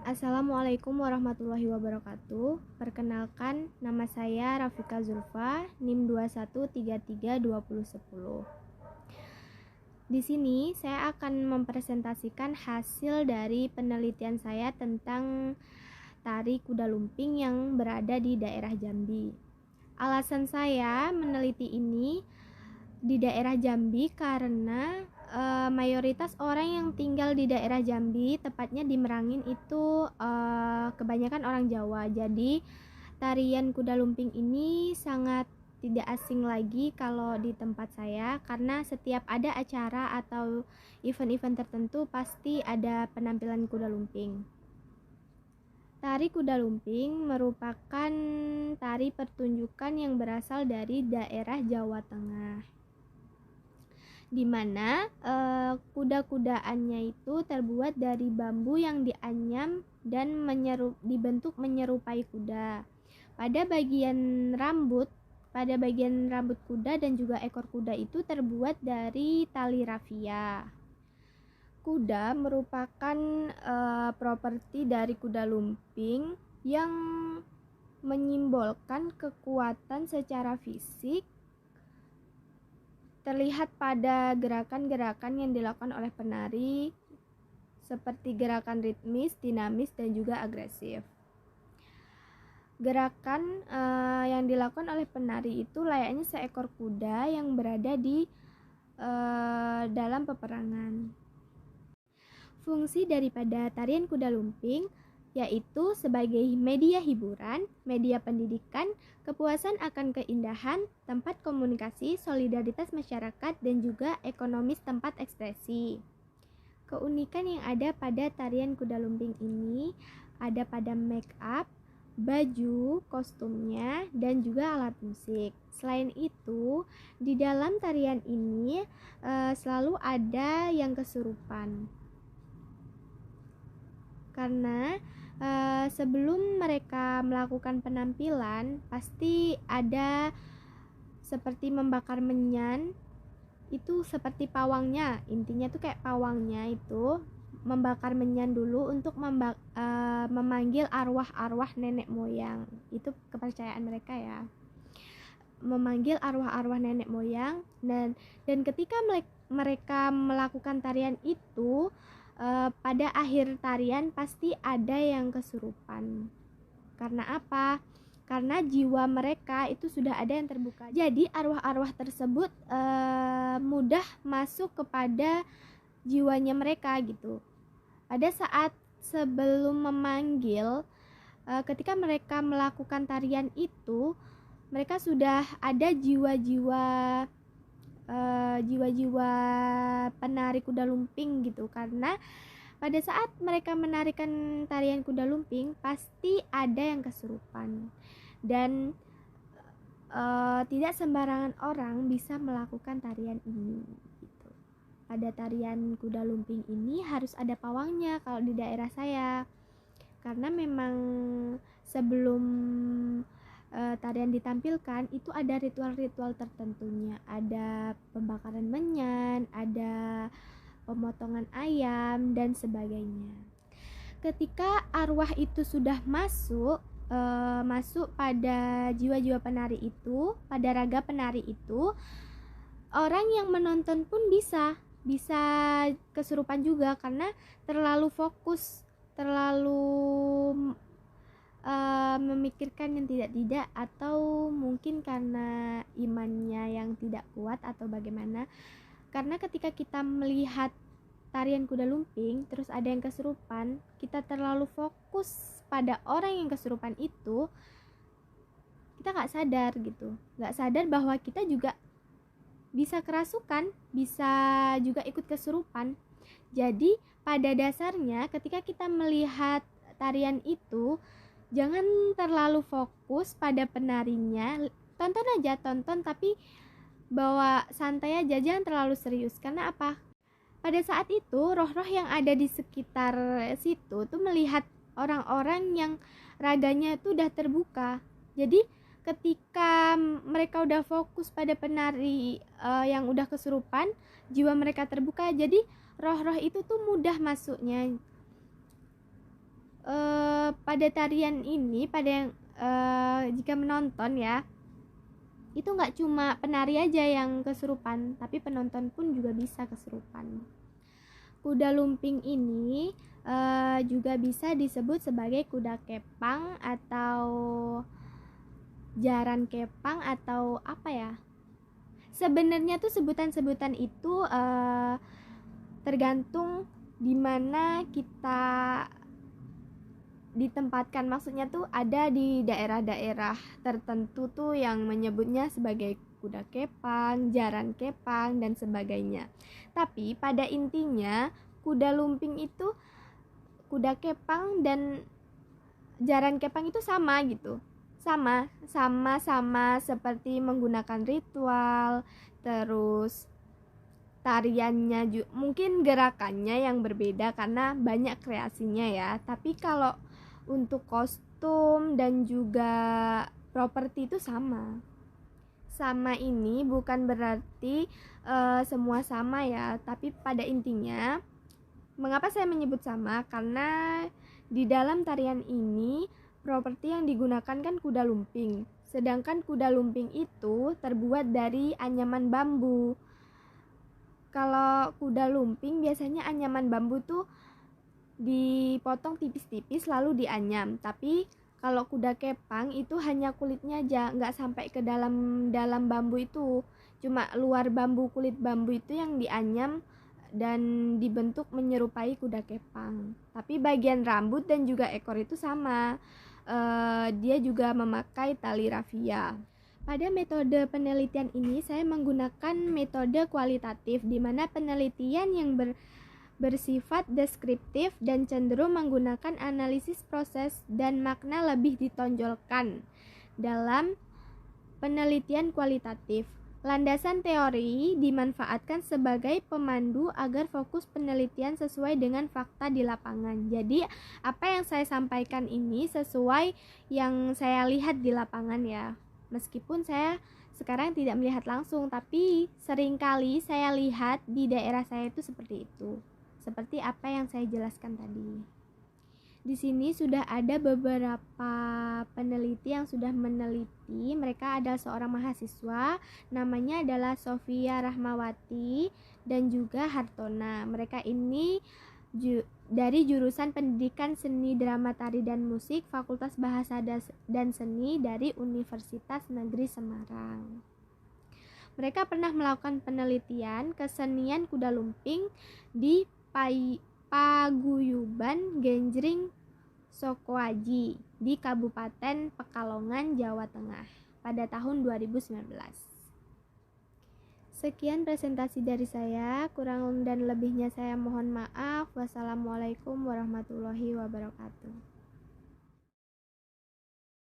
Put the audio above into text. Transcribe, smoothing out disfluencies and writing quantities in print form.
Assalamualaikum warahmatullahi wabarakatuh. Perkenalkan, nama saya Rafika Zulfa, NIM 21332010. Di sini saya akan mempresentasikan hasil dari penelitian saya tentang tari kuda lumping yang berada di daerah Jambi. Alasan saya meneliti ini di daerah Jambi karena mayoritas orang yang tinggal di daerah Jambi, tepatnya di Merangin itu kebanyakan orang Jawa. Jadi tarian kuda lumping ini sangat tidak asing lagi kalau di tempat saya, karena setiap ada acara atau event-event tertentu pasti ada penampilan kuda lumping. Tari kuda lumping merupakan tari pertunjukan yang berasal dari daerah Jawa Tengah, di mana kuda-kudaannya itu terbuat dari bambu yang dianyam dan dibentuk menyerupai kuda. Pada bagian rambut kuda dan juga ekor kuda itu terbuat dari tali rafia. Kuda merupakan properti dari kuda lumping yang menyimbolkan kekuatan secara fisik, terlihat pada gerakan-gerakan yang dilakukan oleh penari seperti gerakan ritmis, dinamis, dan juga agresif. Gerakan yang dilakukan oleh penari itu layaknya seekor kuda yang berada di dalam peperangan. Fungsi daripada tarian kuda lumping yaitu sebagai media hiburan, media pendidikan, kepuasan akan keindahan, tempat komunikasi, solidaritas masyarakat, dan juga ekonomis tempat ekspresi. Keunikan yang ada pada tarian kuda lumping ini ada pada make up, baju, kostumnya, dan juga alat musik. Selain itu, di dalam tarian ini selalu ada yang kesurupan. Karena sebelum mereka melakukan penampilan pasti ada seperti membakar menyan, itu seperti pawangnya, intinya tuh kayak pawangnya itu membakar menyan dulu untuk memanggil arwah-arwah nenek moyang. Itu kepercayaan mereka ya, memanggil arwah-arwah nenek moyang. Dan ketika mereka melakukan tarian itu, pada akhir tarian pasti ada yang kesurupan. Karena apa? Karena jiwa mereka itu sudah ada yang terbuka. Jadi arwah-arwah tersebut mudah masuk kepada jiwanya mereka gitu. Pada saat sebelum memanggil, ketika mereka melakukan tarian itu, mereka sudah ada jiwa-jiwa penari kuda lumping gitu. Karena pada saat mereka menarikan tarian kuda lumping pasti ada yang kesurupan, dan tidak sembarangan orang bisa melakukan tarian ini gitu. Pada tarian kuda lumping ini harus ada pawangnya kalau di daerah saya, karena memang sebelum tarian ditampilkan itu ada ritual-ritual tertentunya, ada pembakaran menyan, ada pemotongan ayam, dan sebagainya. Ketika arwah itu sudah masuk pada jiwa-jiwa penari itu, pada raga penari itu, orang yang menonton pun bisa kesurupan juga karena terlalu fokus, terlalu memikirkan yang tidak-tidak, atau mungkin karena imannya yang tidak kuat atau bagaimana. Karena ketika kita melihat tarian kuda lumping terus ada yang kesurupan, kita terlalu fokus pada orang yang kesurupan itu, kita gak sadar gitu, gak sadar bahwa kita juga bisa kerasukan, bisa juga ikut kesurupan. Jadi pada dasarnya ketika kita melihat tarian itu, jangan terlalu fokus pada penarinya, tonton tapi bawa santai aja, jangan terlalu serius. Karena apa? Pada saat itu roh-roh yang ada di sekitar situ tuh melihat orang-orang yang raganya tuh udah terbuka. Jadi ketika mereka udah fokus pada penari yang udah kesurupan, jiwa mereka terbuka, jadi roh-roh itu tuh mudah masuknya. pada tarian ini, jika menonton ya, itu nggak cuma penari aja yang kesurupan, tapi penonton pun juga bisa kesurupan. Kuda lumping ini juga bisa disebut sebagai kuda kepang atau jaran kepang atau apa ya. Sebenarnya tuh sebutan-sebutan itu tergantung di mana kita ditempatkan. Maksudnya tuh ada di daerah-daerah tertentu tuh yang menyebutnya sebagai kuda kepang, jaran kepang, dan sebagainya. Tapi pada intinya kuda lumping itu, kuda kepang dan jaran kepang itu sama gitu. Sama seperti menggunakan ritual, terus tariannya mungkin gerakannya yang berbeda karena banyak kreasinya ya. Tapi kalau untuk kostum dan juga properti itu sama. Sama ini bukan berarti semua sama ya, tapi pada intinya mengapa saya menyebut sama? Karena di dalam tarian ini properti yang digunakan kan kuda lumping. Sedangkan kuda lumping itu terbuat dari anyaman bambu. Kalau kuda lumping biasanya anyaman bambu tuh dipotong tipis-tipis lalu dianyam. Tapi kalau kuda kepang itu hanya kulitnya aja, nggak sampai ke dalam bambu itu. Cuma luar bambu, kulit bambu itu yang dianyam dan dibentuk menyerupai kuda kepang. Tapi bagian rambut dan juga ekor itu sama. Dia juga memakai tali rafia. Pada metode penelitian ini saya menggunakan metode kualitatif, di mana penelitian yang bersifat deskriptif dan cenderung menggunakan analisis proses dan makna lebih ditonjolkan dalam penelitian kualitatif. Landasan teori dimanfaatkan sebagai pemandu agar fokus penelitian sesuai dengan fakta di lapangan. Jadi, apa yang saya sampaikan ini sesuai yang saya lihat di lapangan ya. Meskipun saya sekarang tidak melihat langsung, tapi seringkali saya lihat di daerah saya itu seperti itu. Seperti apa yang saya jelaskan tadi. Di sini sudah ada beberapa peneliti yang sudah meneliti. Mereka adalah seorang mahasiswa, namanya adalah Sofia Rahmawati dan juga Hartona. Mereka ini dari jurusan Pendidikan Seni Drama Tari dan Musik Fakultas Bahasa dan Seni dari Universitas Negeri Semarang. Mereka pernah melakukan penelitian kesenian kuda lumping di Paguyuban Genjring Sokoaji di Kabupaten Pekalongan, Jawa Tengah pada tahun 2019. Sekian presentasi dari saya, kurang dan lebihnya saya mohon maaf. Wassalamualaikum warahmatullahi wabarakatuh.